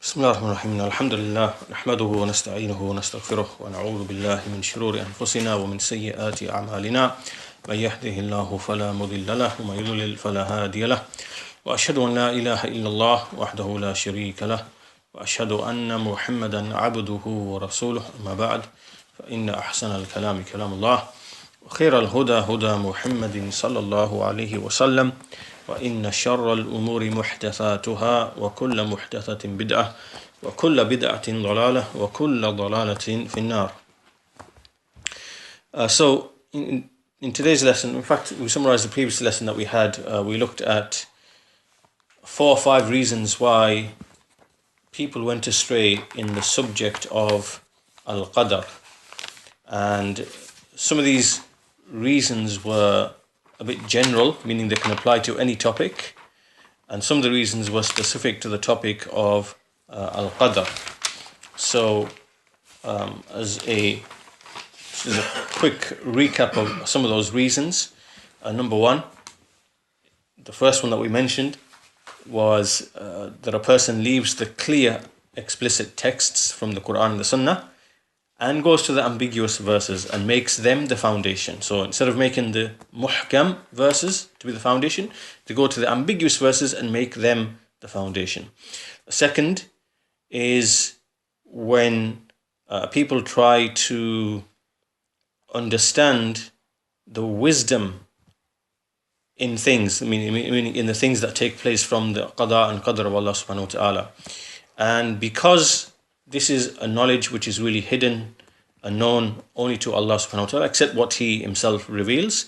بسم الله الرحمن الرحيم الحمد لله نحمده ونستعينه ونستغفره ونعوذ بالله من شرور أنفسنا ومن سيئات أعمالنا من يهده الله فلا مضل له ومن يضلل فلا هادي له وأشهد أن لا إله إلا الله وحده لا شريك له وأشهد أن محمدا عبده ورسوله أما بعد فإن أحسن الكلام كلام الله وخير الهدى هدى محمد صلى الله عليه وسلم وإن شر الأمور محدثاتها وكل محدثة بدعة وكل بدعة ضلالة وكل ضلالة في النار. So in today's lesson, in fact we summarized the previous lesson that we had. We looked at 4 or 5 reasons why people went astray in the subject of Al-Qadar, and some of these reasons were a bit general, meaning they can apply to any topic, and some of the reasons were specific to the topic of Al-Qadar. So as a quick recap of some of those reasons, number 1, the first one that we mentioned was that a person leaves the clear explicit texts from the Quran and the Sunnah and goes to the ambiguous verses and makes them the foundation. So instead of making the muhkam verses to be the foundation, they go to the ambiguous verses and make them the foundation. The second is when people try to understand the wisdom in things, meaning in the things that take place from the Qada and Qadar of Allah subhanahu wa ta'ala. And because this is a knowledge which is really hidden and known only to Allah subhanahu wa ta'ala, except what He Himself reveals,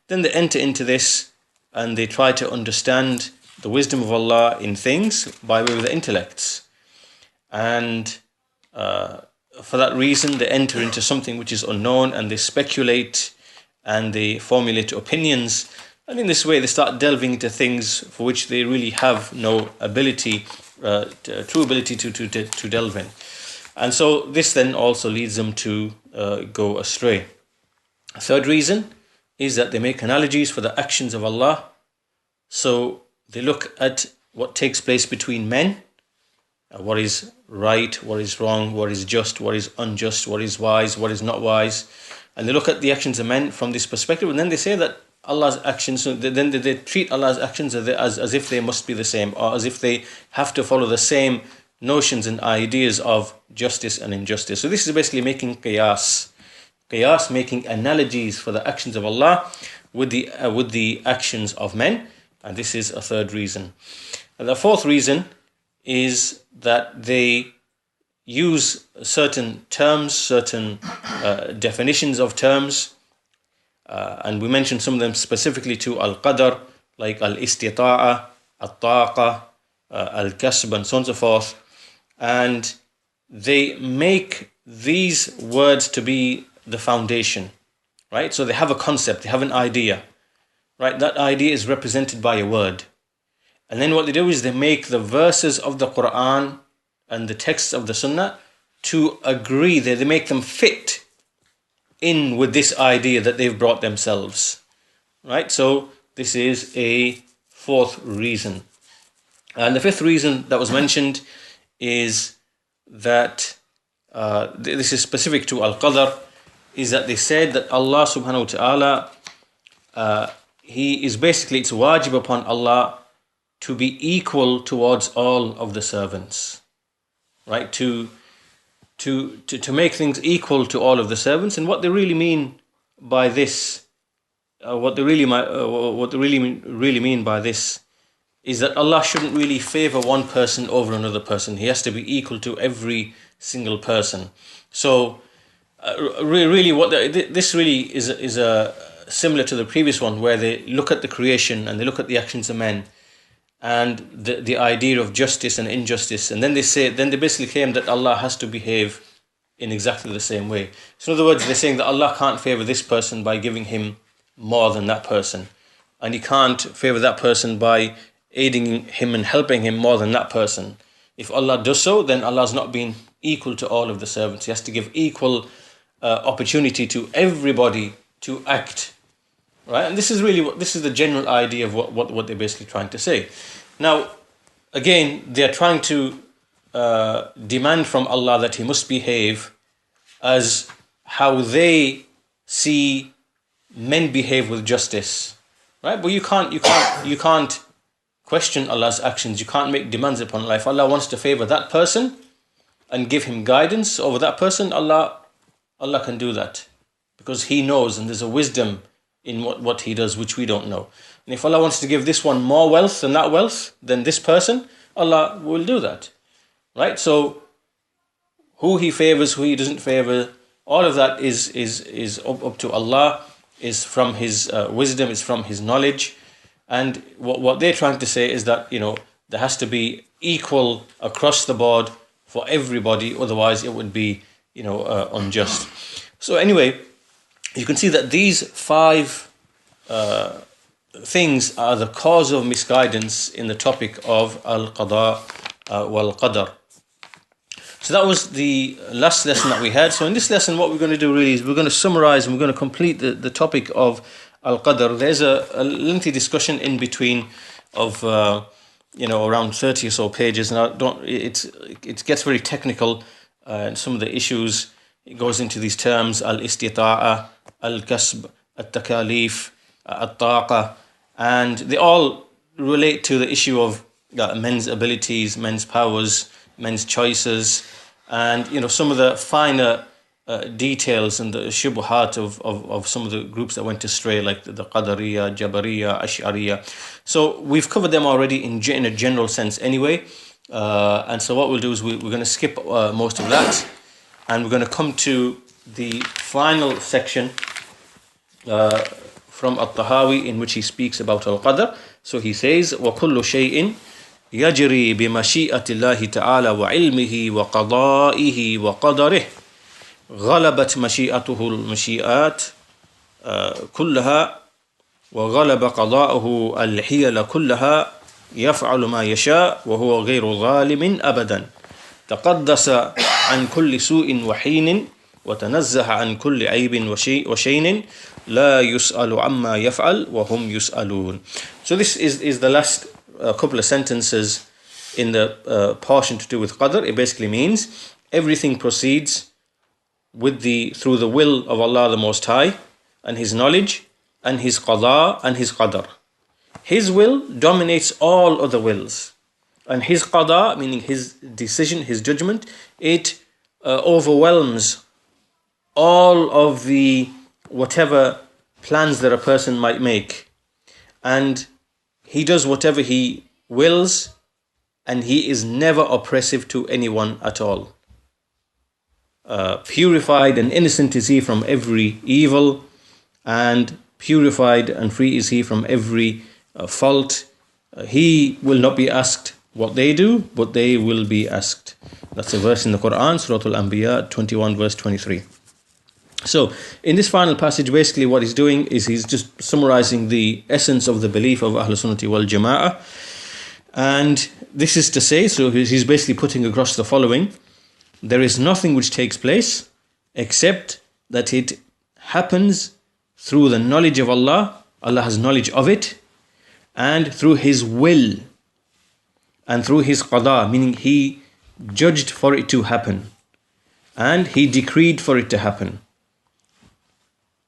then they enter into this and they try to understand the wisdom of Allah in things by way of the intellects. And for that reason, they enter into something which is unknown and they speculate and they formulate opinions. And in this way, they start delving into things for which they really have no ability, true ability to delve in. And so this then also leads them to go astray. A third reason is that they make analogies for the actions of Allah. So they look at what takes place between men, what is right, what is wrong, what is just, what is unjust, what is wise, what is not wise. And they look at the actions of men from this perspective, and then they say that Allah's actions, then they treat Allah's actions as if they must be the same, or as if they have to follow the same notions and ideas of justice and injustice. So this is basically making qiyas, making analogies for the actions of Allah with the actions of men, and this is a third reason. And the fourth reason is that they use certain terms, certain definitions of terms, and we mentioned some of them specifically to Al-Qadar, like Al-Istita'a, Al-Taqa, Al-Kasb, and so on and so forth. And they make these words to be the foundation, right? So they have a concept, they have an idea, right? That idea is represented by a word. And then what they do is they make the verses of the Quran and the texts of the Sunnah to agree, they make them fit in with this idea that they've brought themselves, right? So this is a fourth reason. And the fifth reason that was mentioned is that this is specific to Al-Qadar, is that they said that Allah subhanahu wa ta'ala, He is basically, it's wajib upon Allah to be equal towards all of the servants, right? To make things equal to all of the servants. And what they really mean by this, what they really mean by this is that Allah shouldn't really favor one person over another person. He has to be equal to every single person. So really this really is similar to the previous one, where they look at the creation and they look at the actions of men and the idea of justice and injustice, and then they basically claim that Allah has to behave in exactly the same way. So in other words, they're saying that Allah can't favor this person by giving him more than that person, and He can't favor that person by aiding him and helping him more than that person. If Allah does so, then Allah's not being equal to all of the servants. He has to give equal opportunity to everybody to act, right? And this is the general idea of what they're basically trying to say. Now, again, they are trying to demand from Allah that he must behave as how they see men behave with justice, right? But you can't question Allah's actions. You can't make demands upon Allah. If Allah wants to favor that person and give him guidance over that person, Allah can do that, because he knows, and there's a wisdom in what he does which we don't know. And if Allah wants to give this one more wealth than that wealth, than this person, Allah will do that, right? So who he favors, who he doesn't favor, all of that is up to Allah, is from his wisdom, is from his knowledge. And what they're trying to say is that, there has to be equal across the board for everybody, otherwise it would be, unjust. So anyway, you can see that these 5 things are the cause of misguidance in the topic of al-qada wal-qadar. So that was the last lesson that we had. So in this lesson, what we're going to do really is we're going to summarize and we're going to complete the topic of al-qadar. There's a lengthy discussion in between of around 30 or so pages, and it gets very technical, and some of the issues, it goes into these terms: al-istita'a, al-kasb, al-takalif, al-taqa, and they all relate to the issue of men's abilities, men's powers, men's choices, and some of the finer details and the shubuhat of some of the groups that went astray, like the Qadariya, Jabariya, Ash'ariya. So we've covered them already in a general sense anyway, and so what we'll do is we're going to skip most of that, and we're going to come to the final section from At-Tahawi, in which he speaks about al-qadar. So he says, وَكُلُّ شَيْءٍ يجري بمشيئة الله تعالى وعلمه وقضائه وقدره غلبت مشيئته المشيئات كلها وغلب قضاؤه الحيل كلها يفعل ما يشاء وهو غير ظالم أبدا تقدس عن كل سوء وحين وتنزه عن كل عيب وشين لا يسأل عما يفعل وهم يسألون. So this is the last couple of sentences in the portion to do with qadr. It basically means everything proceeds through the will of Allah the Most High, and his knowledge, and his qada and his qadar. His will dominates all other wills, and his qada, meaning his decision, his judgment, it overwhelms all of the whatever plans that a person might make, and he does whatever he wills, and he is never oppressive to anyone at all. Purified and innocent is he from every evil, and purified and free is he from every fault. He will not be asked what they do, but they will be asked. That's a verse in the Quran, Surah Al-Anbiya 21 verse 23. So in this final passage, basically what he's doing is he's just summarizing the essence of the belief of Ahlul Sunnati wal Jama'ah. And this is to say, so he's basically putting across the following: there is nothing which takes place except that it happens through the knowledge of Allah. Allah has knowledge of it, and through his will, and through his qada, meaning he judged for it to happen, and he decreed for it to happen.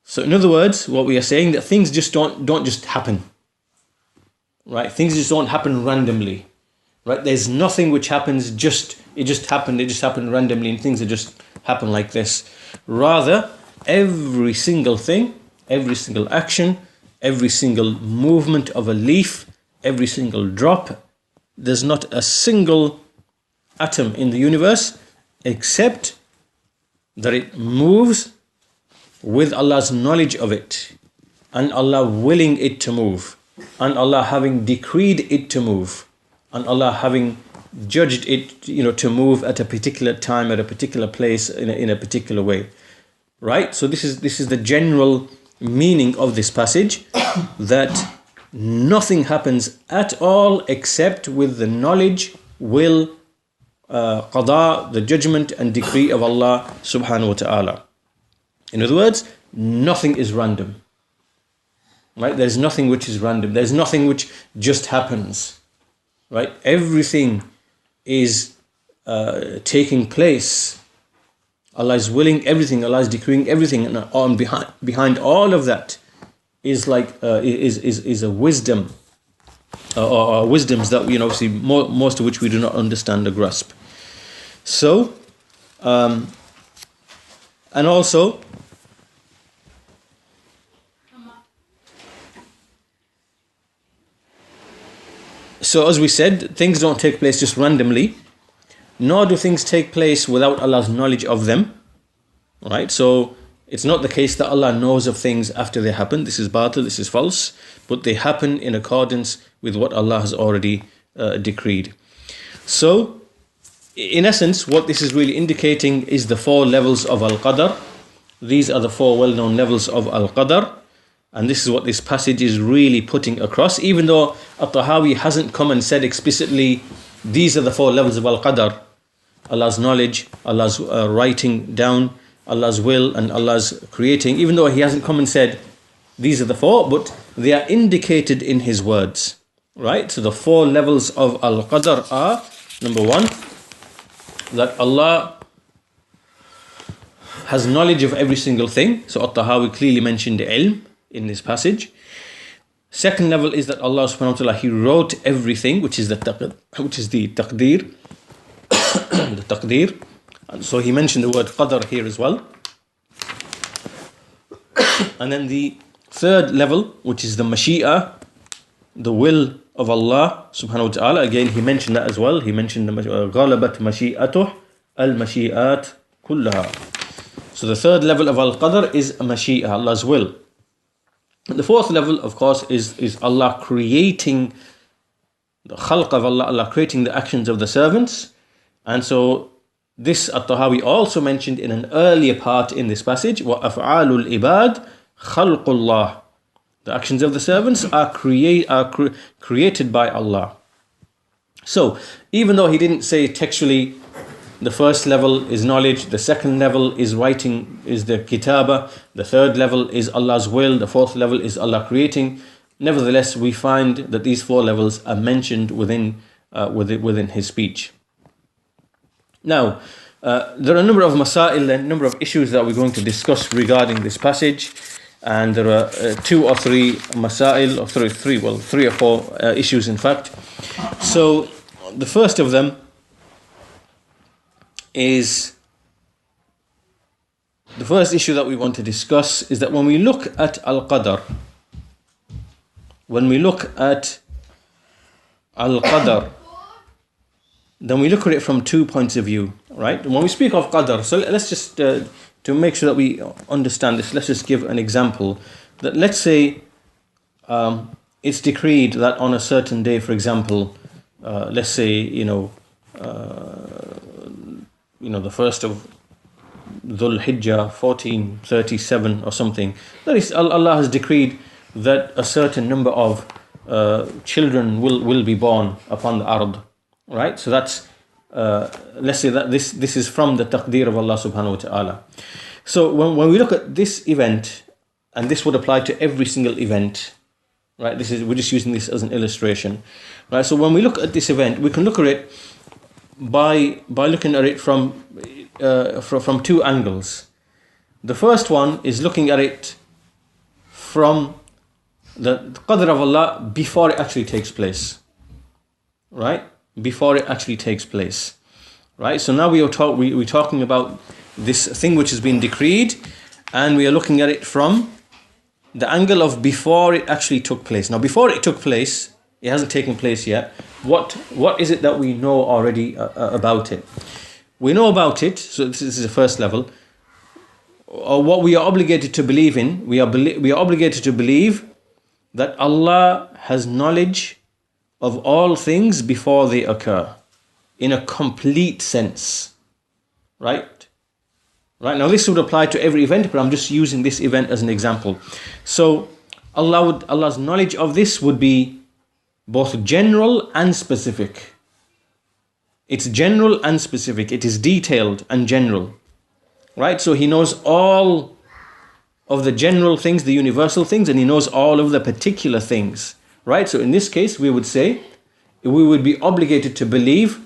So in other words, what we are saying, that things just don't just happen, right? Things just don't happen randomly, right? There's nothing which happens it just happened randomly, and things that just happen like this. Rather, every single thing, every single action, every single movement of a leaf, every single drop, there's not a single atom in the universe except that it moves with Allah's knowledge of it, and Allah willing it to move, and Allah having decreed it to move, and Allah having judged it, to move at a particular time, at a particular place, in a particular way. Right? So this is the general meaning of this passage, that nothing happens at all except with the knowledge, will, qada, the judgment and decree of Allah subhanahu wa ta'ala. In other words, nothing is random. Right? There's nothing which is random. There's nothing which just happens. Right? Everything is taking place. Allah is willing everything, Allah is decreeing everything, and on behind all of that is is a wisdom, or wisdoms that obviously most of which we do not understand or grasp. So, and also, so as we said, things don't take place just randomly, nor do things take place without Allah's knowledge of them. Right? So it's not the case that Allah knows of things after they happen. This is batil, this is false, but they happen in accordance with what Allah has already decreed. So, in essence, what this is really indicating is the 4 levels of Al-Qadar. These are the 4 well-known levels of Al-Qadar. And this is what this passage is really putting across. Even though At-Tahawi hasn't come and said explicitly, these are the 4 levels of Al-Qadar. Allah's knowledge, Allah's writing down, Allah's will, and Allah's creating. Even though he hasn't come and said, these are the 4, but they are indicated in his words. Right? So the 4 levels of Al-Qadar are, number 1, that Allah has knowledge of every single thing. So At-Tahawi clearly mentioned ilm in this passage. Second level is that Allah subhanahu wa ta'ala, he wrote everything, which is the taqdir. The taqdir. And so he mentioned the word qadar here as well. And then the third level, which is the mashi'a, the will of Allah subhanahu wa ta'ala. Again, he mentioned that as well. He mentioned the غَلَبَتْ مَشِيئَتُهُ الْمَشِيئَاتِ كُلَّهَا. So the third level of al-qadar is mashi'a, Allah's will. The fourth level, of course, is Allah creating the khalq of Allah, Allah creating the actions of the servants. And so this At-Tahawi also mentioned in an earlier part in this passage, وَأَفْعَالُ الْإِبَادِ خَلْقُ اللَّهِ. The actions of the servants are created by Allah. So, even though he didn't say textually, the first level is knowledge, the second level is writing, is the kitaba, the third level is Allah's will, the fourth level is Allah creating. Nevertheless, we find that these 4 levels are mentioned within his speech. Now, there are a number of masail, a number of issues that we're going to discuss regarding this passage, and there are 2 or 3 masail, or 3 or 4 issues in fact. So, the first of them is, the first issue that we want to discuss is that when we look at Al-Qadar, then we look at it from 2 points of view, right? When we speak of Qadar, so let's just, to make sure that we understand this, let's just give an example. That let's say it's decreed that on a certain day, for example, let's say, the first of Dhul Hijjah 1437 or something, that is, Allah has decreed that a certain number of children will be born upon the ard, right? So that's, let's say that this is from the taqdeer of Allah subhanahu wa ta'ala. So when we look at this event, and this would apply to every single event, right? We're just using this as an illustration, right? So when we look at this event, we can look at it by looking at it from 2 angles. The first one is looking at it from the qadr of Allah before it actually takes place, right? Before it actually takes place, right? So now we're talking about this thing which has been decreed, and we are looking at it from the angle of before it actually took place. Now, before it took place, it hasn't taken place yet. What is it that we know already about it? We know about it, so this is the first level. Or what we are obligated to believe in, we are obligated to believe that Allah has knowledge of all things before they occur, in a complete sense, right? Right, now this would apply to every event, but I'm just using this event as an example. So Allah's knowledge of this would be both general and specific. It's general and specific. It is detailed and general, right? So he knows all of the general things, the universal things, and he knows all of the particular things, right? So in this case, we would say, we would be obligated to believe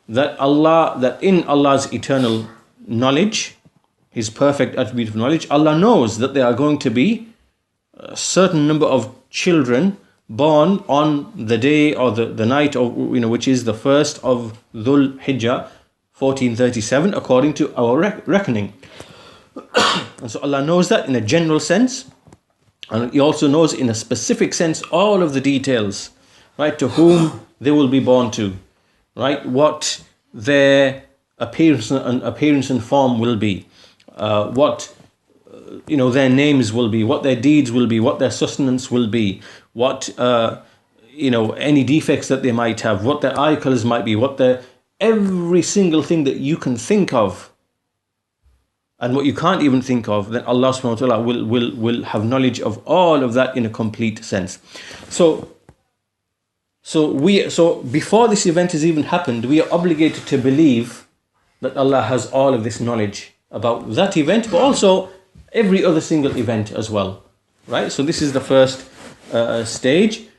that in Allah's eternal knowledge, His perfect attribute of knowledge, Allah knows that there are going to be a certain number of children born on the day or the night of, which is the first of Dhul Hijjah 1437 according to our reckoning. And so Allah knows that in a general sense, and He also knows in a specific sense all of the details, right? To whom they will be born to, right? What their appearance and form will be, what their names will be, what their deeds will be, what their sustenance will be, what any defects that they might have, what their eye colors might be, what their every single thing that you can think of and what you can't even think of, then Allah subhanahu wa ta'ala will have knowledge of all of that in a complete sense. So before this event has even happened, we are obligated to believe that Allah has all of this knowledge about that event, but also every other single event as well, right? So this is the first stage,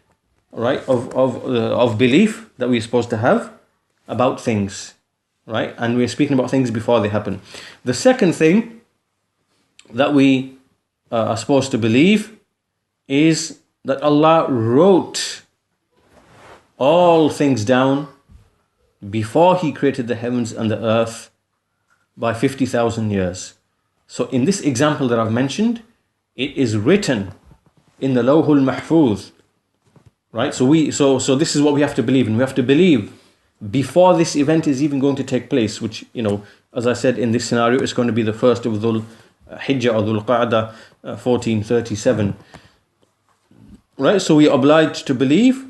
right, of belief that we're supposed to have about things, right? And we're speaking about things before they happen. The second thing that we are supposed to believe is that Allah wrote all things down before He created the heavens and the earth by 50,000 years. So in this example that I've mentioned, it is written in the Lawhul Mahfuz, right? So this is what we have to believe, and we have to believe before this event is even going to take place, which, as I said, in this scenario, it's going to be the first of Dhul Hijjah or Dhul Qada 1437, right? So we are obliged to believe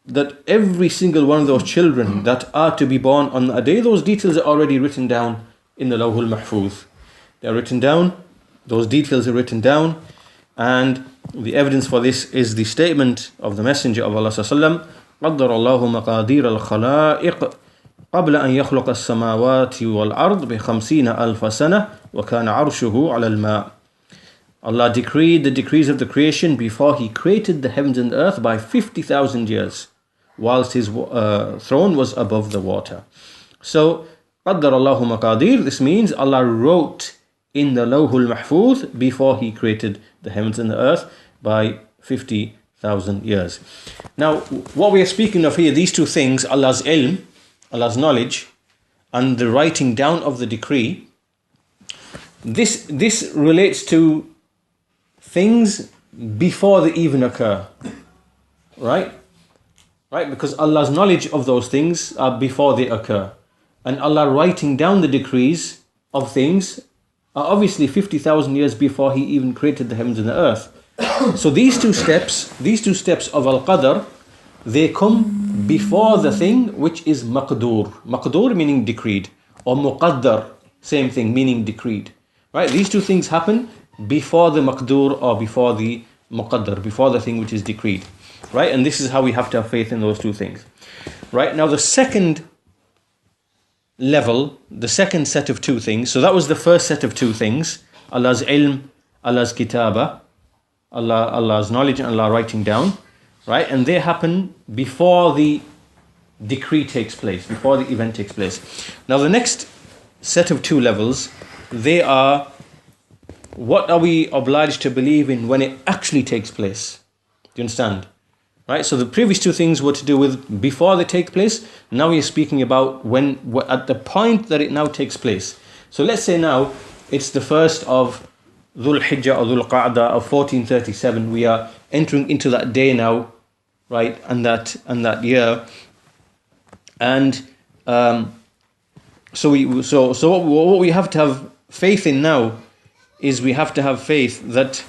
that every single one of those children that are to be born on a day, those details are already written down in the Lawhul Mahfuz. They are written down, those details are written down, and the evidence for this is the statement of the Messenger of Allah sallallahu alaihi wasallam, قدر الله مقادير الخلائق قبل أن يخلق السماوات والأرض ب50 ألف سنة وكان عرشه على الماء. Allah decreed the decrees of the creation before He created the heavens and the earth by 50,000 years, whilst His throne was above the water. So قدر الله مقادير, this means Allah wrote in the Lawhul Mahfuz before He created the heavens and the earth by 50,000 years. Now, what we are speaking of here, these two things, Allah's ilm, Allah's knowledge, and the writing down of the decree, this relates to things before they even occur, right? Right, because Allah's knowledge of those things are before they occur, and Allah writing down the decrees of things are obviously 50,000 years before He even created the heavens and the earth. So these two steps of Al-Qadr, they come before the thing which is Maqdur. Maqdur meaning decreed, or Muqaddar, same thing, meaning decreed. Right? These two things happen before the Maqdur or before the Muqaddar, before the thing which is decreed. Right? And this is how we have to have faith in those two things. Right? Now the second level, the second set of two things, so that was the first set of two things, Allah's ilm, Allah's kitaba, Allah's knowledge and Allah writing down, right? And they happen before the decree takes place, before the event takes place. Now the next set of two levels, they are what are we obliged to believe in when it actually takes place. Do you understand? Right? So the previous two things were to do with before they take place. Now we are speaking about when, at the point that it now takes place. So let's say now it's the first of Dhul Hijjah or Dhul Qa'da of 1437. We are entering into that day now, right? And that year. And so what we have to have faith in now is we have to have faith that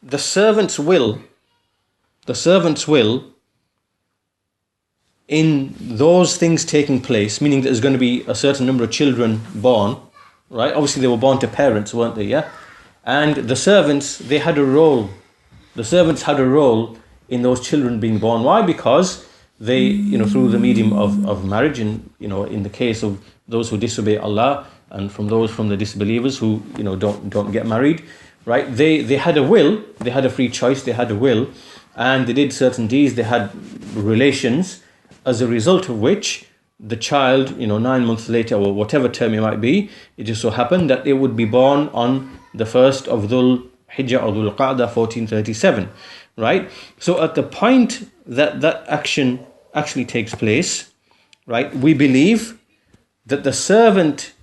the servant's will in those things taking place, meaning that there's going to be a certain number of children born, right? Obviously they were born to parents, weren't they? Yeah. And the servants, they had a role. The servants had a role in those children being born. Why? Because they, through the medium of marriage, and in the case of those who disobey Allah, and from the disbelievers who don't get married, right? They had a will, they had a free choice, they had a will, and they did certain deeds, they had relations, as a result of which the child, 9 months later or whatever term it might be, it just so happened that it would be born on the 1st of Dhul Hijjah or Dhul Qada 1437, right? So at the point that that action actually takes place, right, we believe that the servant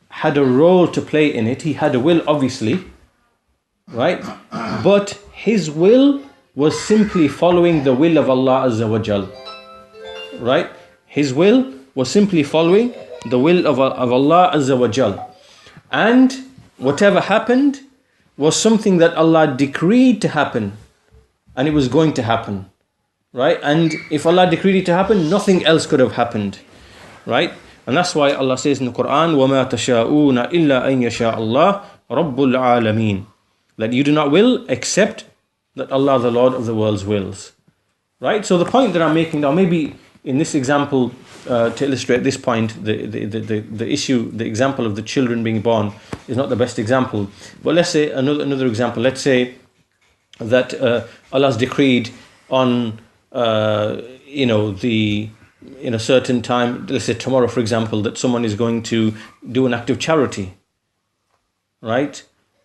had a role to play in it. He had a will, obviously, right? But his will was simply following the will of Allah Azza wa Jal, right? His will was simply following the will of Allah Azza wa Jal. And whatever happened was something that Allah decreed to happen, and it was going to happen, right? And if Allah decreed it to happen, nothing else could have happened, right? And that's why Allah says in the Quran, وَمَا تَشَاءُونَ إِلَّا أَن يَشَاءَ اللَّهُ رَبُّ الْعَالَمِينَ, that you do not will except that Allah, the Lord of the worlds, wills. Right? So the point that I'm making now, maybe in this example, to illustrate this point, the issue, the example of the children being born is not the best example. But let's say another example. Let's say that Allah's decreed on in a certain time, let's say tomorrow, for example, that someone is going to do an act of charity. Right?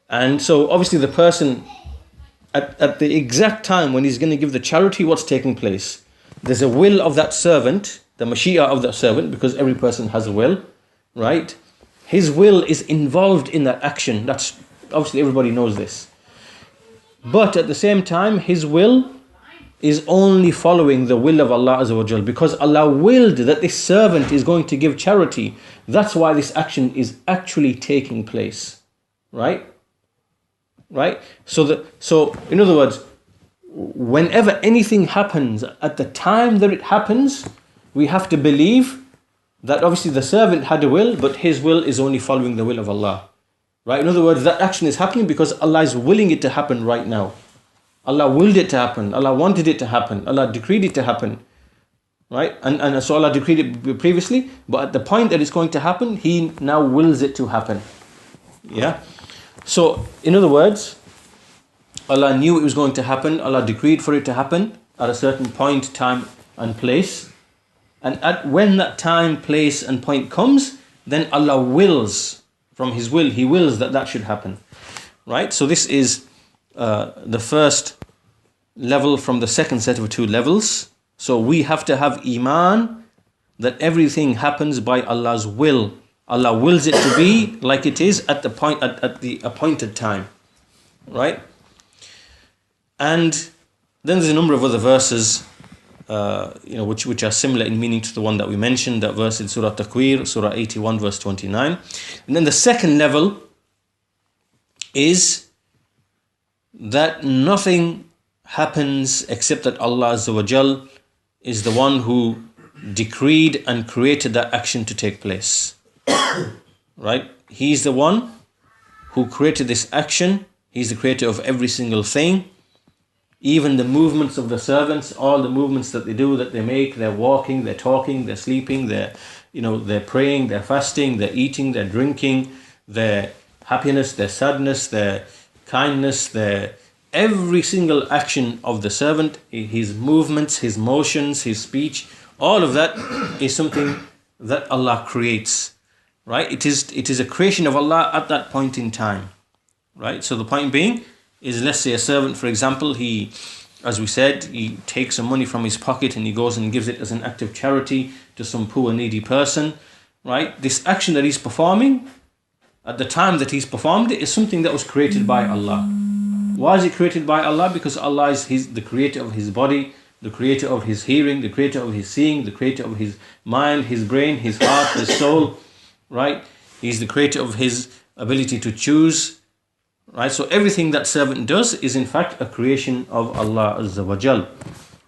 And so obviously the person at the exact time when he's going to give the charity, what's taking place? There's a will of that servant, the mashia of that servant, because every person has a will, right? His will is involved in that action. That's obviously everybody knows this. But at the same time, his will is only following the will of Allah Azza wa Jal, because Allah willed that this servant is going to give charity. That's why this action is actually taking place, right? Right? So in other words, whenever anything happens, at the time that it happens, we have to believe that obviously the servant had a will, but his will is only following the will of Allah. Right? In other words, that action is happening because Allah is willing it to happen right now. Allah willed it to happen. Allah wanted it to happen. Allah decreed it to happen. Right? And so Allah decreed it previously, but at the point that it's going to happen, He now wills it to happen. Yeah? So, in other words, Allah knew it was going to happen. Allah decreed for it to happen at a certain point, time and place. And when that time, place and point comes, then Allah wills from His will. He wills that should happen. Right? So this is the first level from the second set of two levels. So we have to have iman that everything happens by Allah's will. Allah wills it to be like it is at the appointed time, right? And then there's a number of other verses, which are similar in meaning to the one that we mentioned. That verse in Surah Takwir, Surah 81, verse 29. And then the second level is that nothing happens except that Allah Azza wa Jal is the one who decreed and created that action to take place. Right? He's the one who created this action. He's the creator of every single thing. Even the movements of the servants, all the movements that they do, that they make, they're walking, they're talking, they're sleeping, they're praying, they're fasting, they're eating, they're drinking, their happiness, their sadness, their kindness, their every single action of the servant, his movements, his motions, his speech, all of that is something that Allah creates. Right? It is a creation of Allah at that point in time. Right? So the point being is, let's say a servant, for example, he, as we said, he takes some money from his pocket and he goes and gives it as an act of charity to some poor needy person. Right? This action that he's performing, at the time that he's performed it, is something that was created by Allah. Why is it created by Allah? Because Allah is the creator of his body, the creator of his hearing, the creator of his seeing, the creator of his mind, his brain, his heart, his soul. Right? He's the creator of his ability to choose. Right? So everything that servant does is in fact a creation of Allah Azza wa Jal.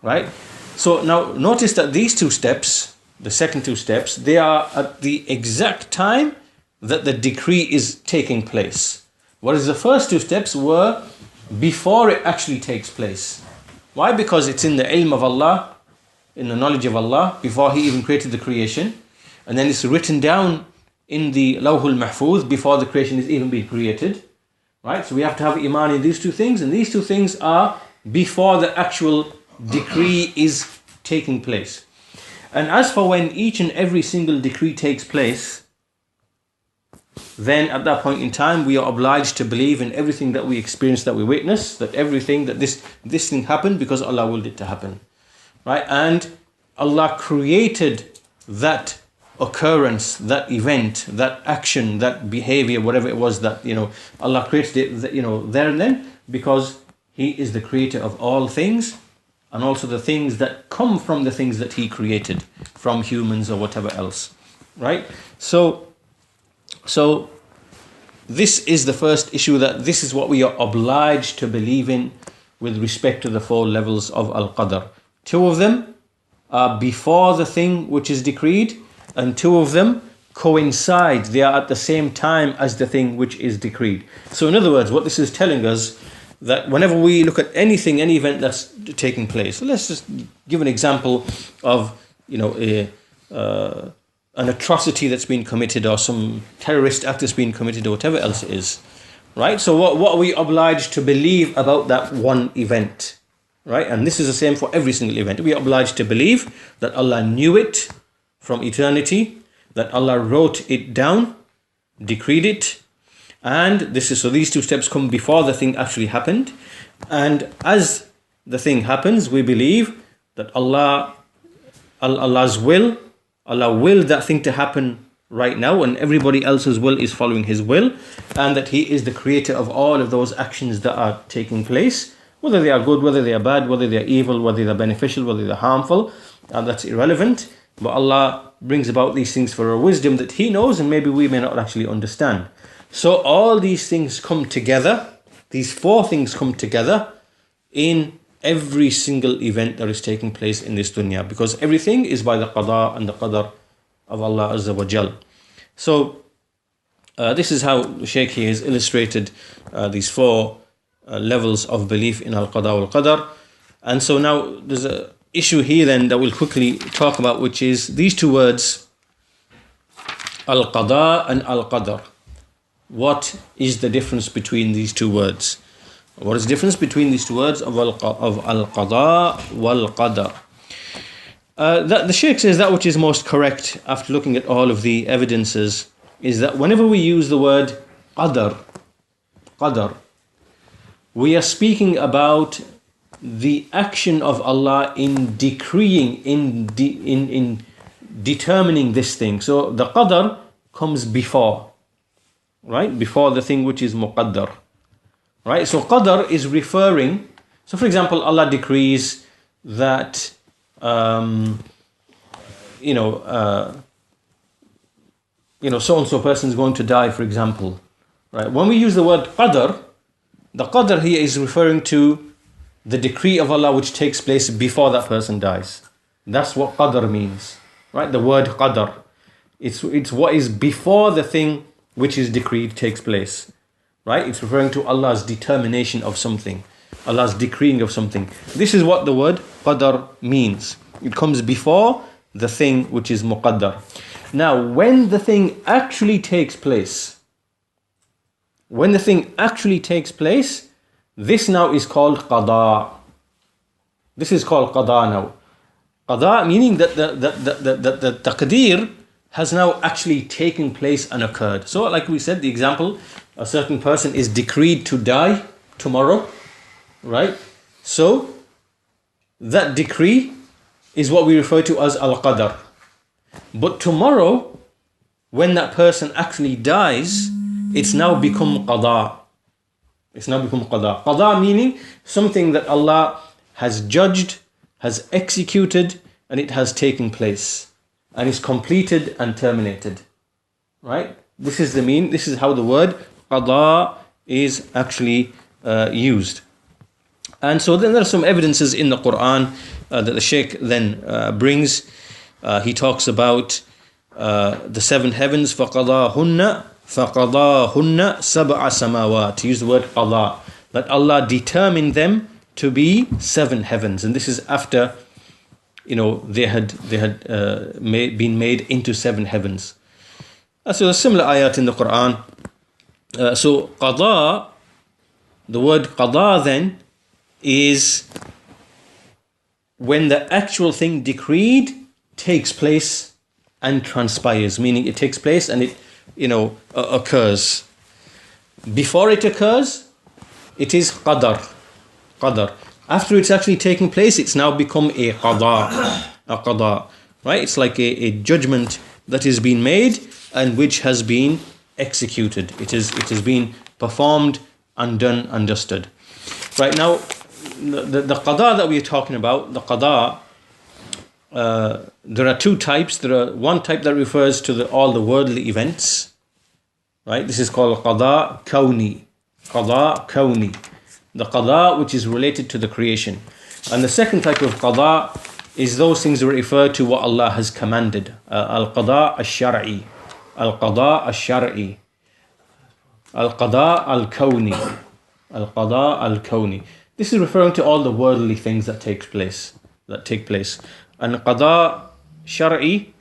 Right? So now notice that these two steps, the second two steps, they are at the exact time that the decree is taking place. Whereas the first two steps were before it actually takes place. Why? Because it's in the ilm of Allah, in the knowledge of Allah, before He even created the creation. And then it's written down in the Lawhul Mahfuz before the creation is even being created. Right? So we have to have iman in these two things, and these two things are before the actual decree is taking place. And as for when each and every single decree takes place, then at that point in time we are obliged to believe in everything that we experience, that we witness, that everything that this thing happened because Allah willed it to happen, right? And Allah created that occurrence, that event, that action, that behavior, whatever it was that, Allah created it, there and then, because He is the creator of all things, and also the things that come from the things that He created, from humans or whatever else, right? So this is the first issue, that this is what we are obliged to believe in with respect to the 4 levels of Al-Qadr. 2 of them are before the thing which is decreed, and 2 of them coincide. They are at the same time as the thing which is decreed. So in other words, what this is telling us, that whenever we look at anything, any event that's taking place, so let's just give an example of, an atrocity that's been committed, or some terrorist act that's been committed, or whatever else it is, right? So what are we obliged to believe about that one event, right? And this is the same for every single event. We are obliged to believe that Allah knew it from eternity, that Allah wrote it down, decreed it, and so these 2 steps come before the thing actually happened. And as the thing happens, we believe that Allah willed that thing to happen right now, and everybody else's will is following His will, and that He is the creator of all of those actions that are taking place, whether they are good, whether they are bad, whether they are evil, whether they are beneficial, whether they are harmful, and that's irrelevant. But Allah brings about these things for a wisdom that He knows, and maybe we may not actually understand. So all these things come together, these 4 things come together in every single event that is taking place in this dunya, because everything is by the Qada and the Qadar of Allah Azza wa Jal. So this is how the Shaykh here has illustrated these 4 levels of belief in Al-Qada wal-Qadar. And so now there's an issue here then that we'll quickly talk about, which is these 2 words, Al-Qada and Al-Qadar. What is the difference between these 2 words? What is the difference between these 2 words of Al-Qada wal-Qadar? The Shaykh says that which is most correct after looking at all of the evidences is that whenever we use the word Qadar, we are speaking about the action of Allah in decreeing, in determining this thing. So the Qadar comes before, right? Before the thing which is Muqaddar. Right, so Qadar is referring, so for example, Allah decrees that, so and so person is going to die, for example. Right, when we use the word Qadar, the Qadar here is referring to the decree of Allah which takes place before that person dies. That's what Qadar means, right? The word Qadar, it's what is before the thing which is decreed takes place. Right? It's referring to Allah's determination of something, Allah's decreeing of something. This is what the word Qadar means. It comes before the thing which is Muqaddar. Now, when the thing actually takes place, this now is called Qada. This is called Qada now. Qada meaning that the taqdeer has now actually taken place and occurred. So like we said, the example, a certain person is decreed to die tomorrow, right? So that decree is what we refer to as Al-Qadar. But tomorrow, when that person actually dies, it's now become Qada. Qada meaning something that Allah has judged, has executed, and it has taken place, and is completed and terminated. Right? This is how the word Qada is actually used. And so then there are some evidences in the Quran that the Shaykh then brings. He talks about the 7 heavens, فَقَضَاهُنَّ سَبْعَ سَمَاوَاتِ. To use the word Qada, that Allah determined them to be 7 heavens, and this is after they had been made into 7 heavens. So a similar ayat in the Quran. So Qada, the word Qada then is when the actual thing decreed takes place and transpires, meaning it takes place and it, occurs. Before it occurs, it is qadar. Qadar. After it's actually taking place, it's now become a qada. Right? It's like a judgment that is being made and which has been executed. It has been performed and done, understood. Right now, the qada that we are talking about, the qada, there are two types. There are one type that refers to all the worldly events. Right? This is called qada kawni. Qada kawni. The qada which is related to the creation. And the second type of qada is those things that refer to what Allah has commanded. Al-qada al-shar'i. Al-qada al-shar'i. Al-qada al-kawni. Al-qada al-kawni. This is referring to all the worldly things that take place. And qada shar'i,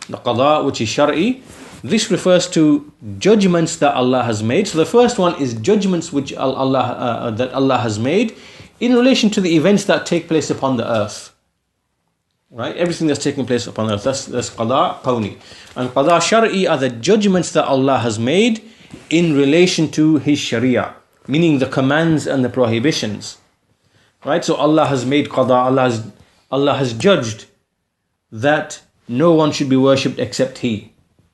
the qada which is shar'i, this refers to judgments that Allah has made. So the first one is judgments which Allah has made in relation to the events that take place upon the earth. Right? Everything that's taking place upon earth. That's qada kawni. And qada shar'i are the judgments that Allah has made in relation to His sharia, meaning the commands and the prohibitions. Right? So Allah has made qada. Allah has judged that no one should be worshipped except He.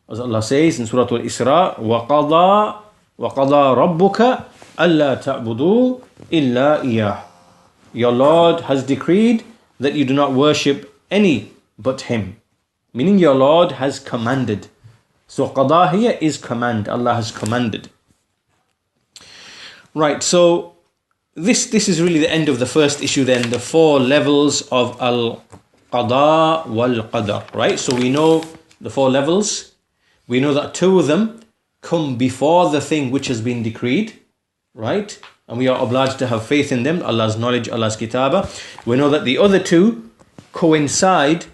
As Allah says in Surah Al-Isra, وَقَضَى رَبُّكَ أَلَّا تَعْبُدُوا إِلَّا إِيَّهُ. Your Lord has decreed that you do not worship any but Him. Meaning your Lord has commanded. So qada here is command. Allah has commanded. Right, so this is really the end of the first issue then, the four levels of al-qada wal-qadar. Right, so we know the four levels. We know that two of them come before the thing which has been decreed, right? And we are obliged to have faith in them, Allah's knowledge, Allah's kitaba. We know that the other two coincide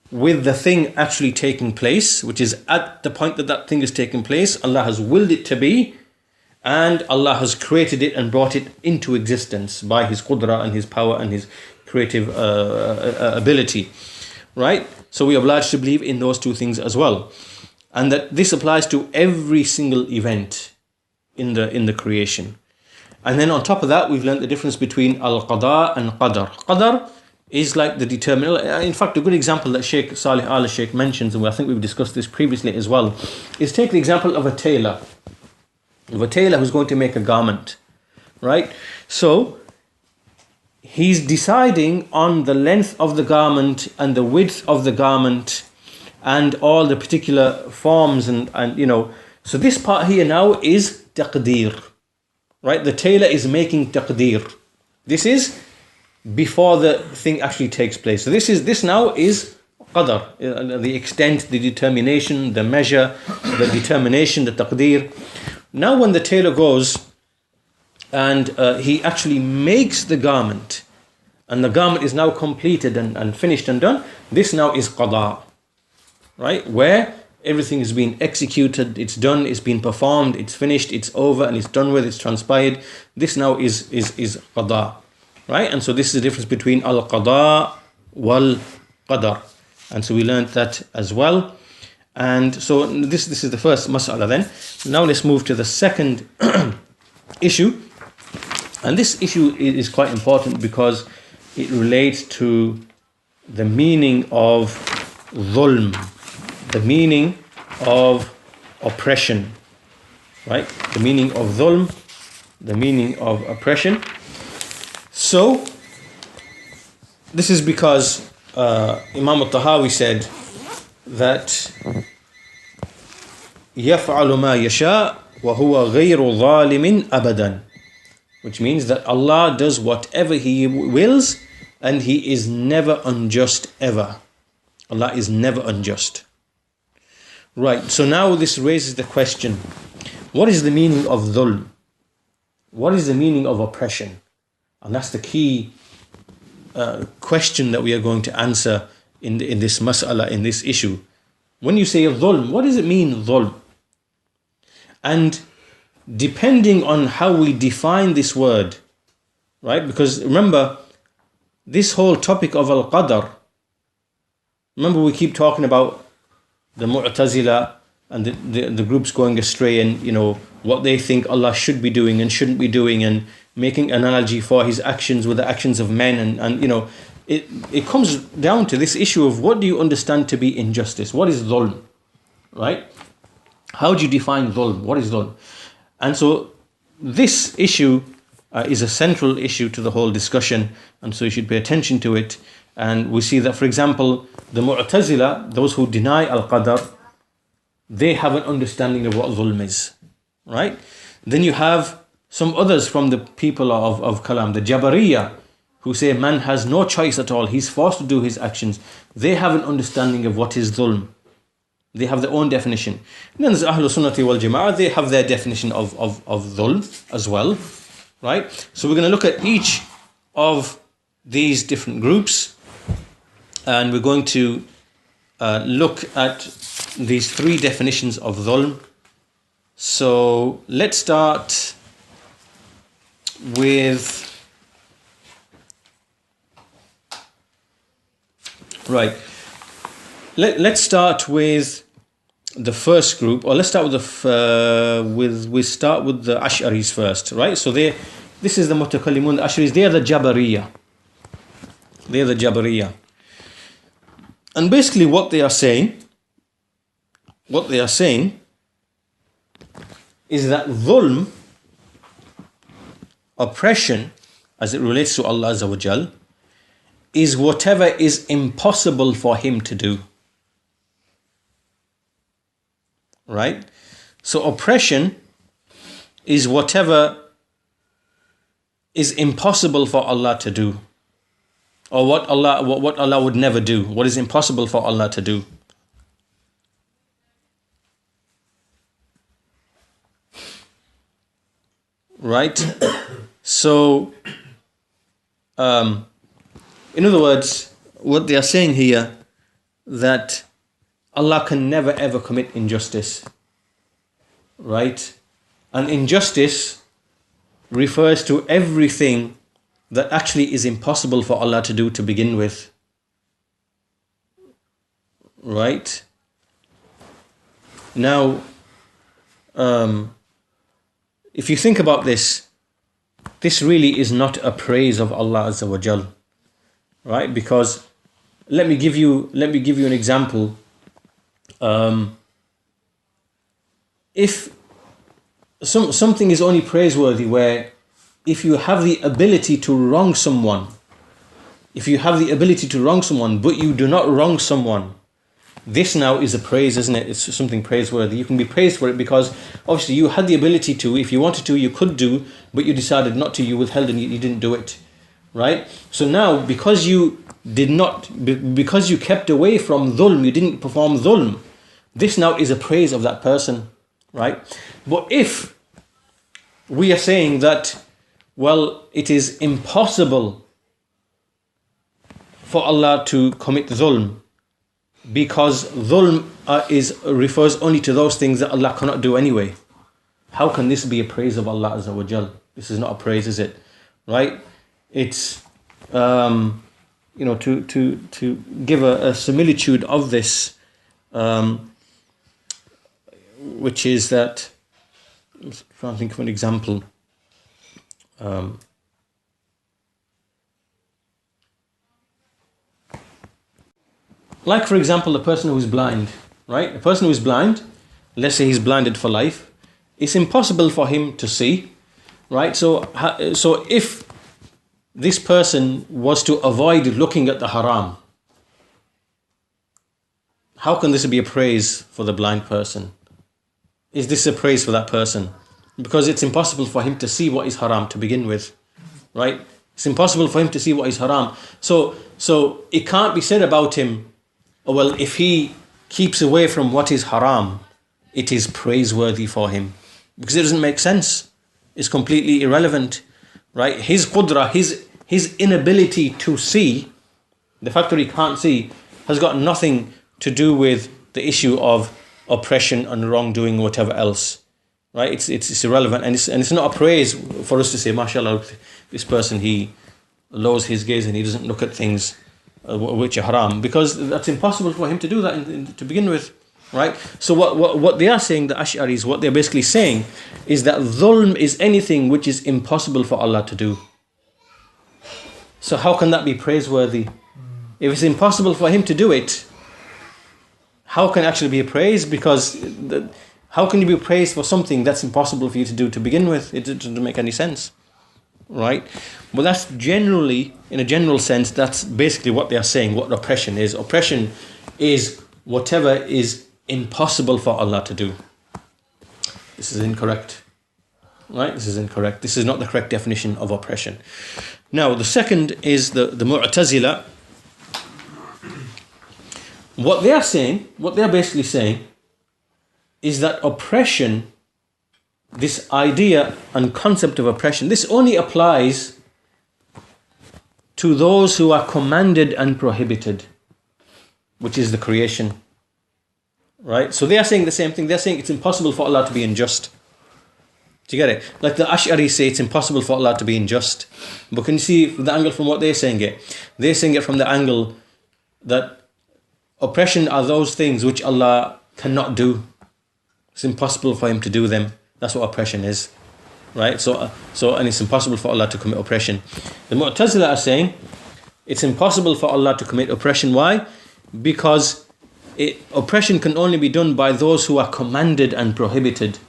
with the thing actually taking place, which is at the point that thing is taking place, Allah has willed it to be, and Allah has created it and brought it into existence by His qudra and His power and His creative ability, right? So we are obliged to believe in those two things as well. And that this applies to every single event in the creation. And then on top of that, we've learned the difference between al-qada and qadar. Qadar is like the determinant. In fact, a good example that Sheikh Salih al-Sheikh mentions, and I think we've discussed this previously as well, is take the example of a tailor. Of a tailor who's going to make a garment, right? So he's deciding on the length of the garment and the width of the garment and all the particular forms and so this part here now is taqdeer, right? The tailor is making taqdeer. This is before the thing actually takes place. So this now is qadar, the extent, the determination, the measure, the determination, the taqdeer. Now when the tailor goes and he actually makes the garment and the garment is now completed and finished and done, this now is qada. Right, where everything is being executed, it's done, it's been performed, it's finished, it's over, and it's done with, it's transpired. This now is qada, right? And so this is the difference between al-qada wal-qadar. And so we learned that as well. And so this is the first mas'ala then. Now let's move to the second issue. And this issue is quite important because it relates to the meaning of dhulm. The meaning of oppression, right? The meaning of dhulm, the meaning of oppression. So, this is because Imam al-Tahawi said that يَفْعَلُ مَا يَشَاءُ وَهُوَ غَيْرُ ظَالِمٍ أَبَدًا, which means that Allah does whatever He wills and He is never unjust ever. Allah is never unjust. Right, so now this raises the question, what is the meaning of dhulm? What is the meaning of oppression? And that's the key question that we are going to answer in this mas'ala, in this issue. When you say dhulm, what does it mean, dhulm? And depending on how we define this word, right? Because remember, this whole topic of al-qadar Remember, we keep talking about the Mu'tazila and the groups going astray, and what they think Allah should be doing and shouldn't be doing, and making analogy for his actions with the actions of men, and it comes down to this issue of what do you understand to be injustice? What is dhulm? Right? How do you define dhulm? What is dhulm? And so this issue is a central issue to the whole discussion, and so you should pay attention to it. And we see that, for example, the Mu'tazila, those who deny al-Qadar, they have an understanding of what dhulm is, right? Then you have some others from the people of Kalam, the Jabariya, who say man has no choice at all, he's forced to do his actions. They have an understanding of what is dhulm. They have their own definition. And then there's Ahlul Sunnati wal Jama'ah, they have their definition of dhulm as well, right? So we're going to look at each of these different groups, and we're going to look at these three definitions of dhulm. So let's start with, let's start with the first group, or let's start with we start with the Ash'aris first, right? So this is the Mutakallimun, the Ash'aris, they are the Jabariya. They are the Jabariya. And basically what they are saying is that dhulm, oppression, as it relates to Allah Azza wa Jal, is whatever is impossible for him to do. Right? So oppression is whatever is impossible for Allah to do, or what Allah would never do, what is impossible for Allah to do. Right? So, in other words, what they are saying here, that Allah can never ever commit injustice. Right? And injustice refers to everything that actually is impossible for Allah to do to begin with. Right? Now, if you think about this really is not a praise of Allah Azza wa Jal. Right? Because let me give you an example. If something is only praiseworthy where if you have the ability to wrong someone, but you do not wrong someone, this now is a praise, isn't it? It's something praiseworthy. You can be praised for it because obviously you had the ability to, if you wanted to, you could do, but you decided not to, you withheld and you didn't do it. Right? So now, because you kept away from dhulm, you didn't perform dhulm, this now is a praise of that person. Right? But if we are saying that, well, it is impossible for Allah to commit dhulm, because dhulm refers only to those things that Allah cannot do anyway. How can this be a praise of Allah Azza wa Jal? This is not a praise, is it? Right? It's to give a similitude of this, which is that, I'm trying to think of an example. Like, for example, a person who is blind, right? A person who is blind, let's say he's blinded for life, it's impossible for him to see, right? So if this person was to avoid looking at the haram, how can this be a praise for the blind person? Is this a praise for that person? Because it's impossible for him to see what is haram to begin with, right? It's impossible for him to see what is haram. So it can't be said about him, oh, well, if he keeps away from what is haram, it is praiseworthy for him. Because it doesn't make sense. It's completely irrelevant, right? His qudra, his inability to see, the fact that he can't see, has got nothing to do with the issue of oppression and wrongdoing or whatever else. Right? It's irrelevant, and it's not a praise for us to say, mashallah, this person, he lowers his gaze and he doesn't look at things which are haram, because that's impossible for him to do that to begin with, right? So what they are saying, the Ash'aris, what they're basically saying is that dhulm is anything which is impossible for Allah to do. So how can that be praiseworthy? If it's impossible for him to do it, how can it actually be praised? Because how can you be praised for something that's impossible for you to do to begin with? It doesn't make any sense, right? But that's generally, in a general sense, that's basically what they are saying, what oppression is. Oppression is whatever is impossible for Allah to do. This is incorrect, right? This is incorrect. This is not the correct definition of oppression. Now, the second is the Mu'tazila. What they are saying, what they are basically saying, is that oppression, this idea and concept of oppression, this only applies to those who are commanded and prohibited, which is the creation. Right? So they are saying the same thing. They're saying it's impossible for Allah to be unjust. Do you get it? Like the Ash'ari say it's impossible for Allah to be unjust. But can you see the angle from what they're saying it? They're saying it from the angle that oppression are those things which Allah cannot do. It's impossible for him to do them. That's what oppression is. Right? So and it's impossible for Allah to commit oppression. The Mu'tazila are saying it's impossible for Allah to commit oppression. Why? Because oppression can only be done by those who are commanded and prohibited.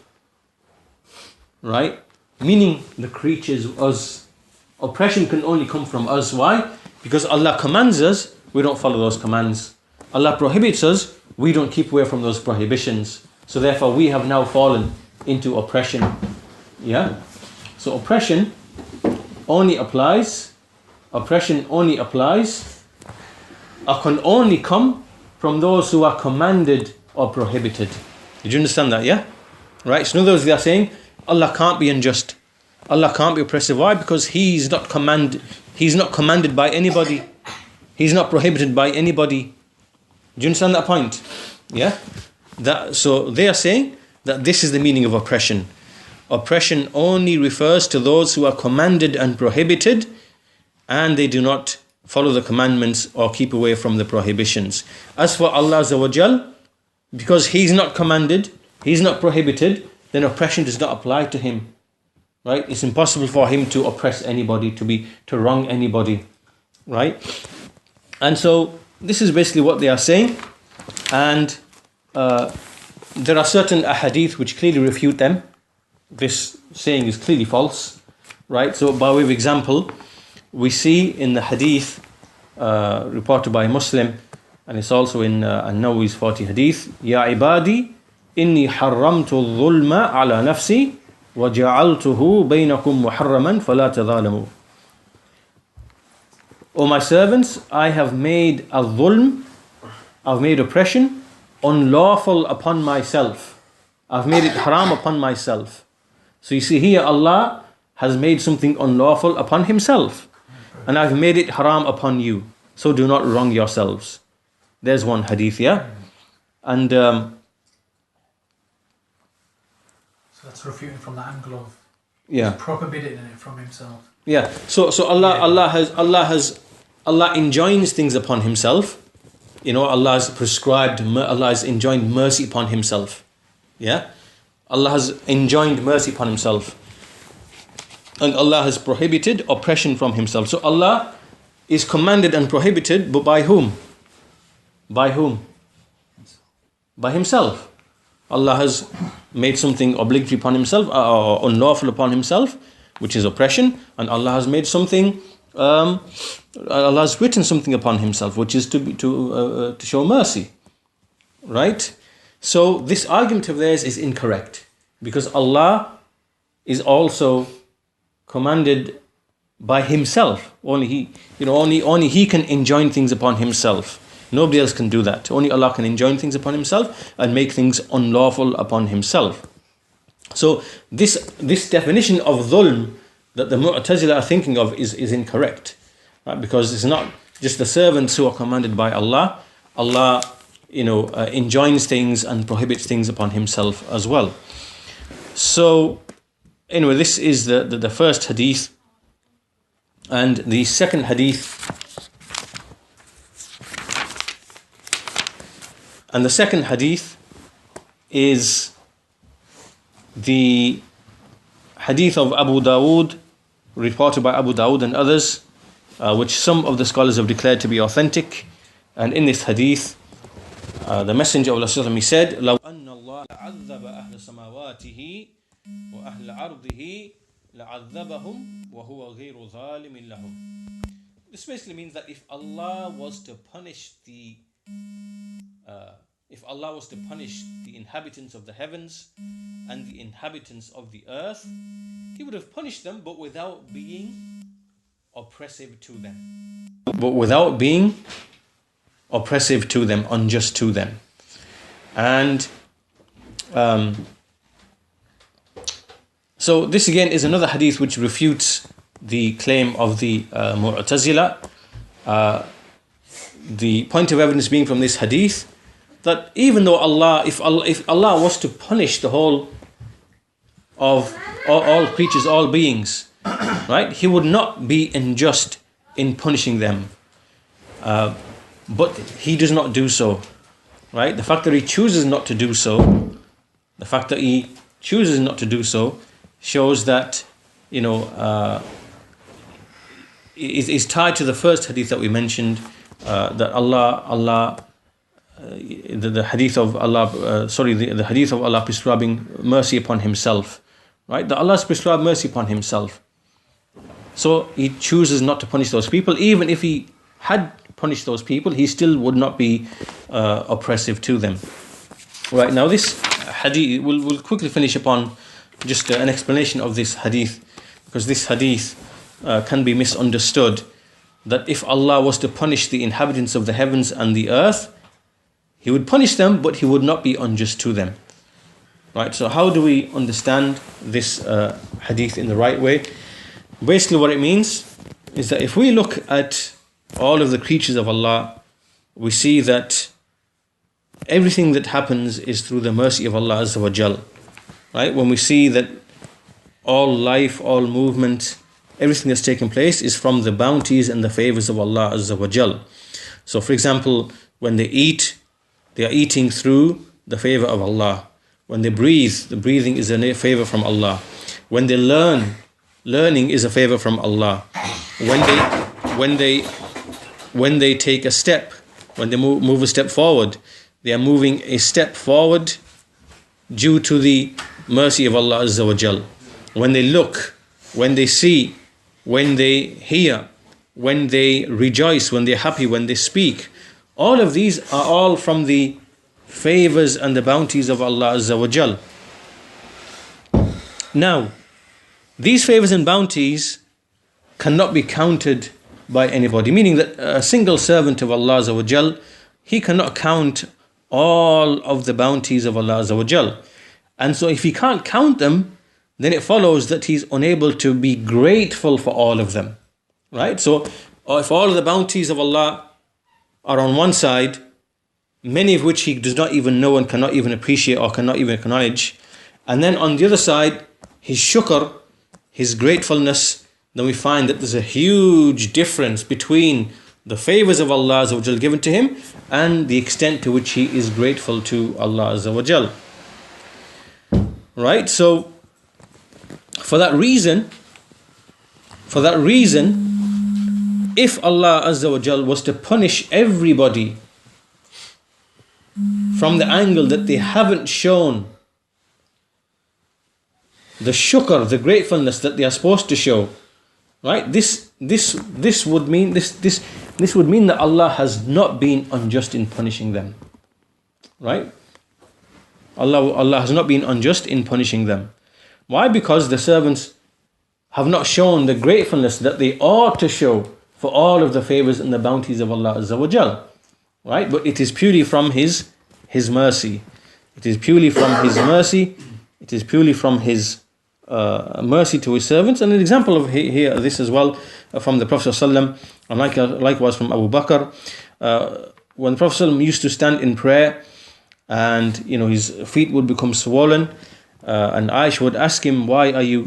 Right? Meaning the creatures, us. Oppression can only come from us. Why? Because Allah commands us, we don't follow those commands. Allah prohibits us, we don't keep away from those prohibitions. So therefore we have now fallen into oppression. Yeah? So oppression only applies, or can only come from those who are commanded or prohibited. Did you understand that? Yeah? Right? So in other words, they are saying Allah can't be unjust. Allah can't be oppressive. Why? Because He's not commanded by anybody. He's not prohibited by anybody. Do you understand that point? Yeah? So they are saying that this is the meaning of oppression. Oppression only refers to those who are commanded and prohibited, and they do not follow the commandments or keep away from the prohibitions. As for Allah Azza wa Jal, because He's not commanded, He's not prohibited, then oppression does not apply to Him. Right? It's impossible for Him to oppress anybody, to wrong anybody. Right? And so this is basically what they are saying. And there are certain ahadith which clearly refute them. This saying is clearly false. Right? So by way of example, we see in the hadith reported by Muslim, and it's also in An-Nawawi's 40 hadith, Ya ibadi, inni harramtu dhulma ala nafsi, wa ja'altuhu baynakum muharraman fala tadhalamu. O my servants, I have made a dhulm, I've made oppression unlawful upon myself. I've made it haram upon myself. So you see here, Allah has made something unlawful upon Himself, and I've made it haram upon you. So do not wrong yourselves. There's one hadith, yeah? And so that's refuting from the angle of prohibiting it from Himself. Yeah. So Allah enjoins things upon Himself. You know, Allah has enjoined mercy upon Himself. Yeah? Allah has enjoined mercy upon Himself. And Allah has prohibited oppression from Himself. So Allah is commanded and prohibited, but by whom? By whom? By Himself. Allah has made something obligatory upon Himself, or unlawful upon Himself, which is oppression, and Allah has made something, Allah has written something upon Himself, which is to show mercy. Right? So this argument of theirs is incorrect, because Allah is also commanded by Himself. Only He can enjoin things upon Himself. Nobody else can do that. Only Allah can enjoin things upon Himself and make things unlawful upon Himself. So this definition of dhulm that the Mu'tazila are thinking of is incorrect, right? Because it's not just the servants who are commanded by Allah. Allah, enjoins things and prohibits things upon Himself as well. So anyway, this is the first hadith, and the second hadith And the second hadith is the hadith of Abu Dawood, reported by Abu Dawood and others, which some of the scholars have declared to be authentic. And in this hadith, the Messenger of Allah, he said, لو أن الله عذب أهل سماواته وأهل عرضه لعذبهم وهو غير ظالم لهم. This basically means that if Allah was to punish the inhabitants of the heavens and the inhabitants of the earth, He would have punished them, but without being oppressive to them. Unjust to them. And so this again is another hadith which refutes the claim of the Mu'tazila. The point of evidence being from this hadith that even though if Allah was to punish the whole of all creatures, all beings, right, He would not be unjust in punishing them. But He does not do so, right? The fact that He chooses not to do so, shows that, is tied to the first hadith that we mentioned, that the hadith of Allah, the hadith of Allah prescribing mercy upon Himself, right? That Allah has prescribed mercy upon Himself. So He chooses not to punish those people. Even if He had punished those people, He still would not be oppressive to them. Right, now this hadith, we'll quickly finish upon just an explanation of this hadith, because this hadith can be misunderstood, that if Allah was to punish the inhabitants of the heavens and the earth, He would punish them, but He would not be unjust to them. Right, so how do we understand this hadith in the right way? Basically what it means is that if we look at all of the creatures of Allah, we see that everything that happens is through the mercy of Allah Azza wa Jal. Right? When we see that all life, all movement, everything that's taken place is from the bounties and the favors of Allah Azza wa Jal. So for example, when they eat, they are eating through the favor of Allah. When they breathe, the breathing is a favor from Allah. When they learn, learning is a favor from Allah. When they take a step, when they move a step forward, they are moving a step forward due to the mercy of Allah Azza wa Jal. When they look, when they see, when they hear, when they rejoice, when they're happy, when they speak, all of these are all from the favors and the bounties of Allah Azza wa Jal. Now, these favors and bounties cannot be counted by anybody, meaning that a single servant of Allah Azza wa Jal, he cannot count all of the bounties of Allah Azza wa Jal. And so if he can't count them, then it follows that he's unable to be grateful for all of them. Right? So if all of the bounties of Allah are on one side, many of which he does not even know and cannot even appreciate or cannot even acknowledge, and then on the other side, his shukr, his gratefulness, then we find that there's a huge difference between the favors of Allah Azza wa Jal given to him and the extent to which he is grateful to Allah Azza wa Jal. Right? So for that reason, if Allah Azza wa Jal was to punish everybody from the angle that they haven't shown the shukr, the gratefulness that they are supposed to show, right? This would mean that Allah has not been unjust in punishing them, right? Allah has not been unjust in punishing them. Why? Because the servants have not shown the gratefulness that they ought to show for all of the favors and the bounties of Allah Azza wa Jal, right? But it is purely from His mercy. It is purely from His mercy. It is purely from His mercy to His servants. And an example of here this as well from the Prophet ﷺ, and likewise from Abu Bakr, when the Prophet ﷺ used to stand in prayer, and his feet would become swollen, and Aisha would ask him, why are you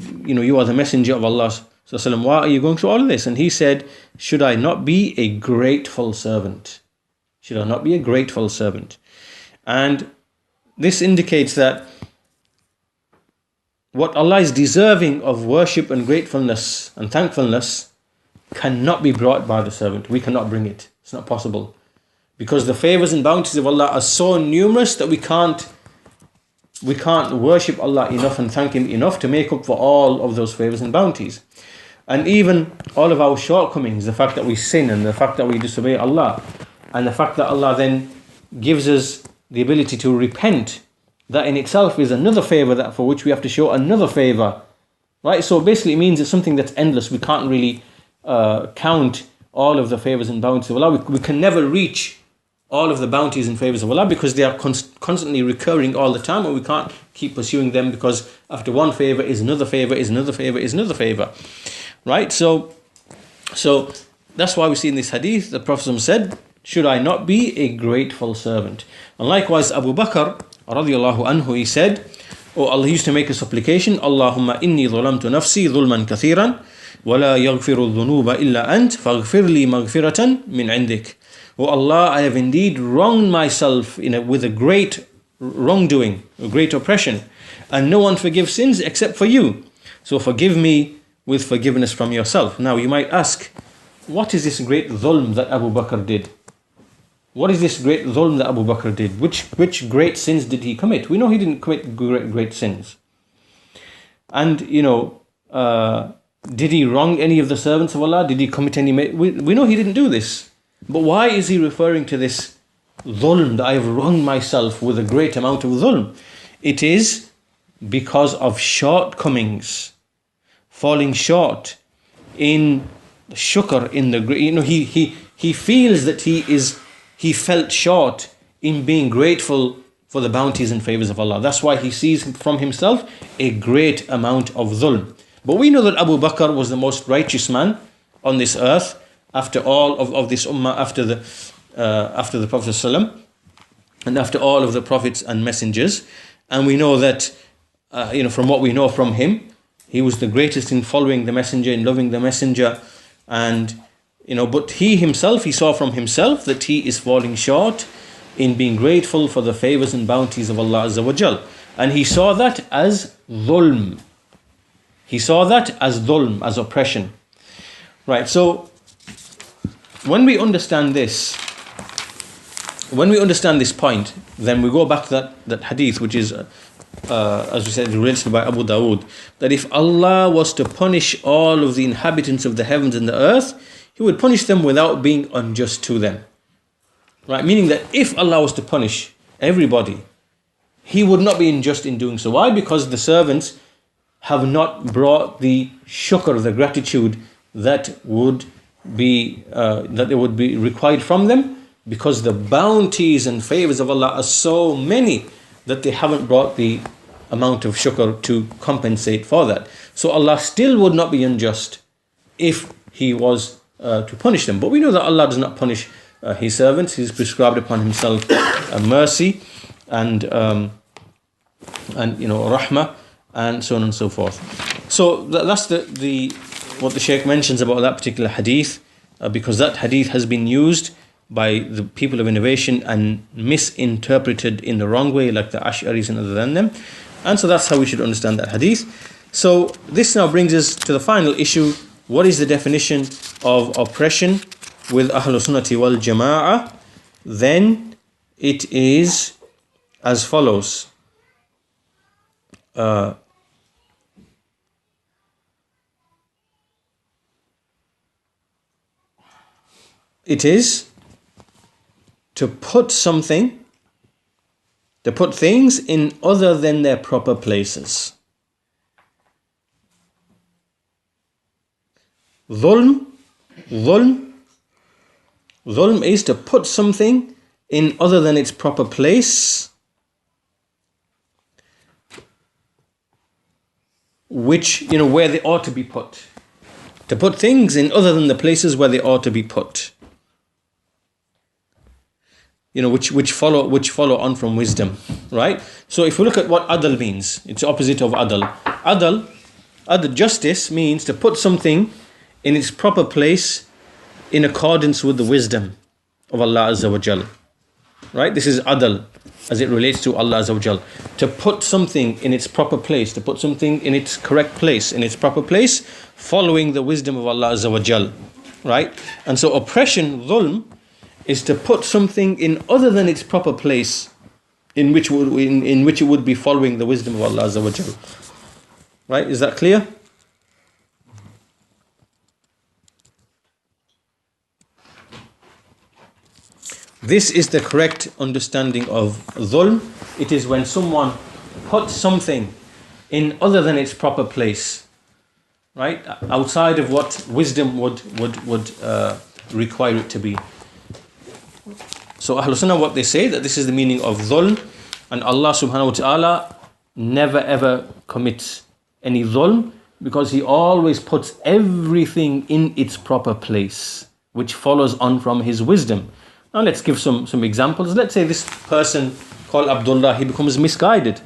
are the messenger of Allah ﷺ, why are you going through all of this? And he said, should I not be a grateful servant? Should I not be a grateful servant? And this indicates that what Allah is deserving of worship and gratefulness and thankfulness cannot be brought by the servant. We cannot bring it. It's not possible. Because the favors and bounties of Allah are so numerous that we can't worship Allah enough and thank Him enough to make up for all of those favors and bounties. And even all of our shortcomings, the fact that we sin and the fact that we disobey Allah, and the fact that Allah then gives us the ability to repent, that in itself is another favor that for which we have to show another favor. Right? So basically it means it's something that's endless. We can't really count all of the favors and bounties of Allah. We can never reach all of the bounties and favors of Allah because they are constantly recurring all the time, and we can't keep pursuing them because after one favor is another favor, is another favor, is another favor. Right? So that's why we see in this hadith, the Prophet said, should I not be a grateful servant? And likewise Abu Bakr radiallahu anhu, he said, oh Allah, used to make a supplication, Allahumma inni dhulamtu nafsi dhulman kathiran wa la yaghfiru dhunuba illa ant faghfir li maghfiratan min indik. Oh Allah, I have indeed wronged myself with a great wrongdoing, a great oppression, and no one forgives sins except for you. So forgive me with forgiveness from yourself. Now you might ask, what is this great dhulm that Abu Bakr did? What is this great dhulm that Abu Bakr did? Which great sins did he commit? We know he didn't commit great sins. And, did he wrong any of the servants of Allah? Did he commit any... We know he didn't do this. But why is he referring to this dhulm, that I have wronged myself with a great amount of dhulm? It is because of shortcomings, falling short in shukr, in the... he feels that he felt short in being grateful for the bounties and favors of Allah. That's why he sees from himself a great amount of dhulm. But we know that Abu Bakr was the most righteous man on this earth after all of this ummah, after the Prophet ﷺ, and after all of the prophets and messengers. And we know that, from what we know from him, he was the greatest in following the messenger, in loving the messenger. And, but he himself, he saw from himself that he is falling short in being grateful for the favors and bounties of Allah Azza wa Jal. And he saw that as dhulm. He saw that as dhulm, as oppression. Right, so when we understand this point, then we go back to that hadith, which is, as we said, related by Abu Dawood, that if Allah was to punish all of the inhabitants of the heavens and the earth, He would punish them without being unjust to them. Right, meaning that if Allah was to punish everybody, He would not be unjust in doing so. Why? Because the servants have not brought the shukr, the gratitude that would be required from them, because the bounties and favors of Allah are so many that they haven't brought the amount of shukr to compensate for that. So Allah still would not be unjust if He was to punish them. But we know that Allah does not punish His servants. He's prescribed upon Himself mercy and rahmah, and so on and so forth. So that's what the Shaykh mentions about that particular hadith, because that hadith has been used by the people of innovation and misinterpreted in the wrong way, like the Ash'aris and other than them. And so that's how we should understand that hadith. So this now brings us to the final issue. What is the definition of oppression with Ahlul Sunnati wal Jama'ah? Then it is as follows. It is to put things in other than their proper places. Dhulm is to put something in other than its proper place, which, where they ought to be put. To put things in other than the places where they ought to be put. Which follow on from wisdom, right? So if we look at what adl means, it's the opposite of adl. Adl, justice, means to put something in its proper place in accordance with the wisdom of Allah Azza wa Jal. Right? This is adl. as it relates to Allah Azza wa Jal. To put something in its proper place, to put something in its correct place, in its proper place, following the wisdom of Allah Azza wa Jal. Right? And so oppression, dhulm, is to put something in other than its proper place, in which it would be following the wisdom of Allah Azza wa Jal. Right? Is that clear? This is the correct understanding of dhulm. It is when someone puts something in other than its proper place, right? Outside of what wisdom would require it to be. So Ahlul Sunnah, what they say, that this is the meaning of dhulm, and Allah subhanahu wa ta'ala never ever commits any dhulm, because He always puts everything in its proper place, which follows on from His wisdom. Now let's give some examples. Let's say this person called Abdullah, he becomes misguided.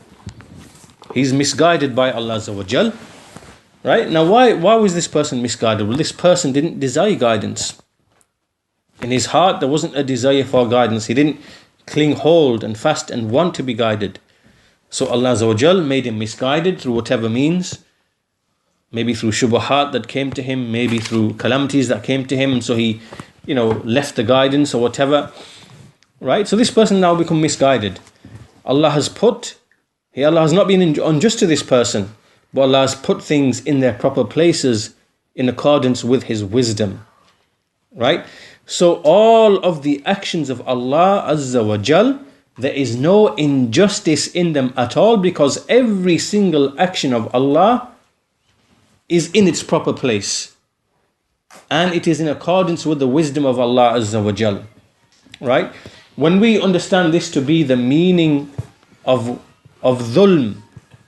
He's misguided by Allah Azza wa Jal. Right? Now why was this person misguided? Well, this person didn't desire guidance. In his heart there wasn't a desire for guidance. He didn't cling hold and fast and want to be guided. So Allah Azza wa Jal made him misguided through whatever means. Maybe through shubahat that came to him, maybe through calamities that came to him, and so he left the guidance or whatever, right? So this person now become misguided. Allah has not been unjust to this person, but Allah has put things in their proper places in accordance with His wisdom, right? So all of the actions of Allah Azza wa Jal, there is no injustice in them at all, because every single action of Allah is in its proper place. And it is in accordance with the wisdom of Allah Azza wa Jal. Right? When we understand this to be the meaning of dhulm,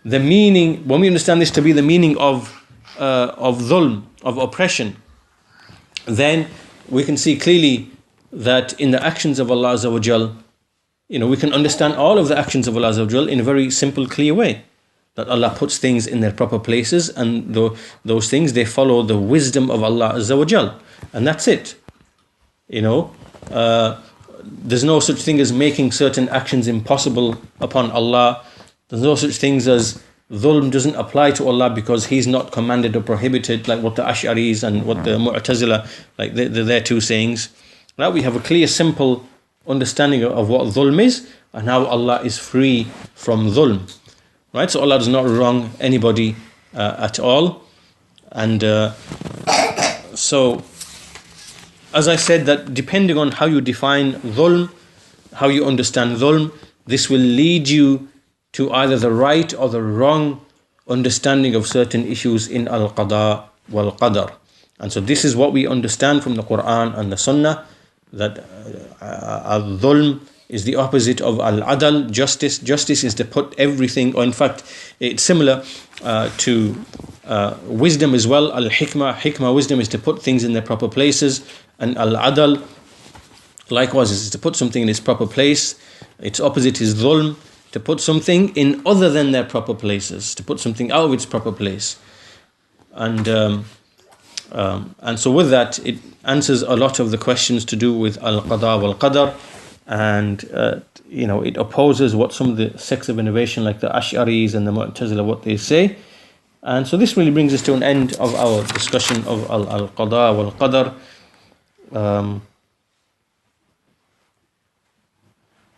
when we understand this to be the meaning of dhulm, of oppression, then we can see clearly that in the actions of Allah Azza wa Jal, we can understand all of the actions of Allah Azza wa Jal in a very simple, clear way. That Allah puts things in their proper places, and those things, they follow the wisdom of Allah Azza wa Jal. And that's it. There's no such thing as making certain actions impossible upon Allah. There's no such things as dhulm doesn't apply to Allah because He's not commanded or prohibited, like what the Ash'aris and what the Mu'tazila, like their two sayings. Now we have a clear, simple understanding of what dhulm is, and how Allah is free from dhulm. Right, so Allah does not wrong anybody at all. And so, as I said, that depending on how you define dhulm, how you understand dhulm, this will lead you to either the right or the wrong understanding of certain issues in al-Qada wal-Qadar. And so this is what we understand from the Quran and the Sunnah, that al-dhulm is the opposite of al-adal, justice. Justice is to put everything, or in fact, it's similar to wisdom as well. Al-hikmah, wisdom is to put things in their proper places. And al-adal, likewise, is to put something in its proper place. Its opposite is dhulm, to put something in other than their proper places, to put something out of its proper place. And so with that, it answers a lot of the questions to do with al-Qada wal-Qadar. And it opposes what some of the sects of innovation like the Ash'aris and the Mu'tazila, what they say. And so this really brings us to an end of our discussion of al-Qada wal-Qadar.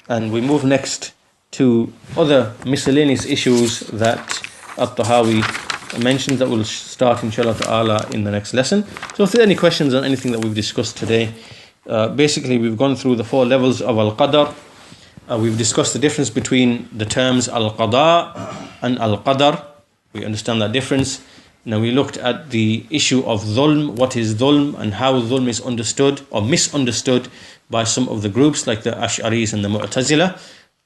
And we move next to other miscellaneous issues that At-Tahawi mentions, that will start inshallah ta'ala in the next lesson. So if there are any questions on anything that we've discussed today, basically we've gone through the 4 levels of al-Qadar. We've discussed the difference between the terms al-Qada and al-Qadar. We understand that difference. Now we looked at the issue of dhulm, what is dhulm, and how dhulm is understood or misunderstood by some of the groups like the Ash'aris and the Mu'tazila.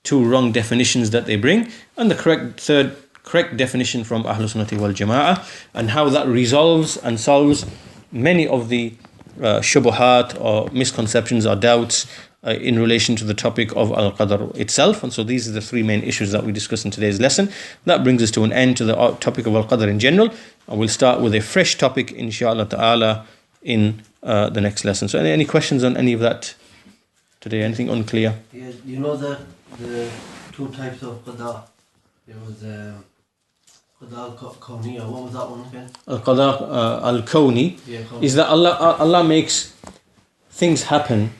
2 wrong definitions that they bring, and the correct definition from Ahlul Sunnati wal Jama'ah, and how that resolves and solves many of the shubuhat or misconceptions or doubts in relation to the topic of al-Qadar itself. And so these are the 3 main issues that we discussed in today's lesson. That brings us to an end to the topic of al-Qadar in general, and we'll start with a fresh topic inshallah ta'ala in the next lesson. So any questions on any of that today? Anything unclear? Yeah, you know that the two types of Qada. There was Qada al-Kawniya. What was that one again? Al-Qada al-Kawni Yeah, is that Allah makes things happen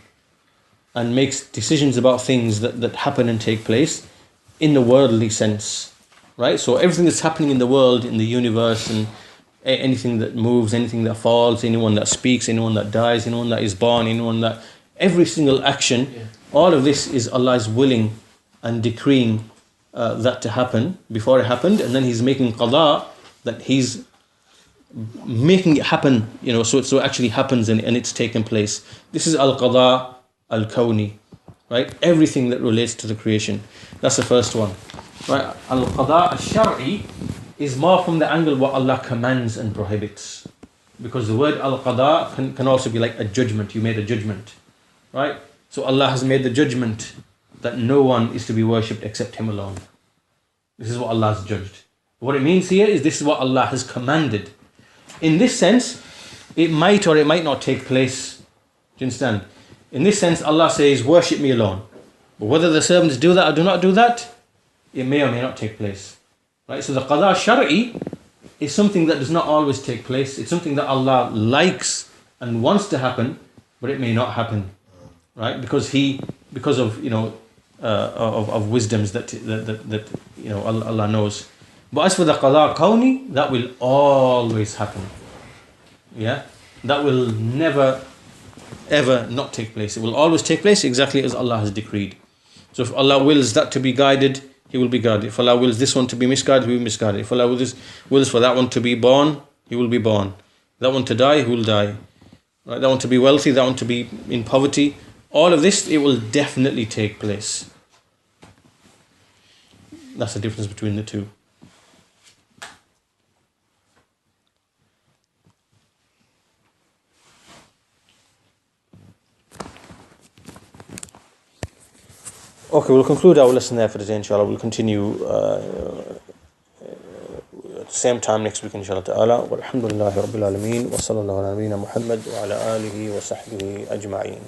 and makes decisions about things that happen and take place in the worldly sense, right? So everything that's happening in the world, in the universe, and anything that moves, anything that falls, anyone that speaks, anyone that dies, anyone that is born, every single action, all of this is Allah's willing and decreeing that to happen before it happened, and then He's making qada, that He's making it happen, so it actually happens and it's taken place. This is al-qada al-kawni, right? Everything that relates to the creation. That's the first one, right? Al-qada al-shar'i is more from the angle what Allah commands and prohibits, because the word al-qada can also be like a judgment. You made a judgment, right? So Allah has made the judgment that no one is to be worshipped except Him alone. This is what Allah has judged. What it means here is this is what Allah has commanded. In this sense, it might or it might not take place. Do you understand? In this sense, Allah says, worship me alone. But whether the servants do that or do not do that, it may or may not take place. Right? So the qada shar'i is something that does not always take place. It's something that Allah likes and wants to happen, but it may not happen. Right? Because of of wisdoms that Allah knows. But as for the qada kawni, that will always happen. Yeah? That will never ever not take place. It will always take place exactly as Allah has decreed. So if Allah wills that to be guided, He will be guided. If Allah wills this one to be misguided, He will be misguided. If Allah wills for that one to be born, He will be born. That one to die, He will die. Right? That one to be wealthy, that one to be in poverty. All of this, it will definitely take place. That's the difference between the two. Okay, we'll conclude our lesson there for today, inshallah. We'll continue at the same time next week, inshallah ta'ala. Walhamdulillahi rabbil alameen. Wa sallallahu ala nabiyyina Muhammad wa ala alihi wa sahbihi ajma'een.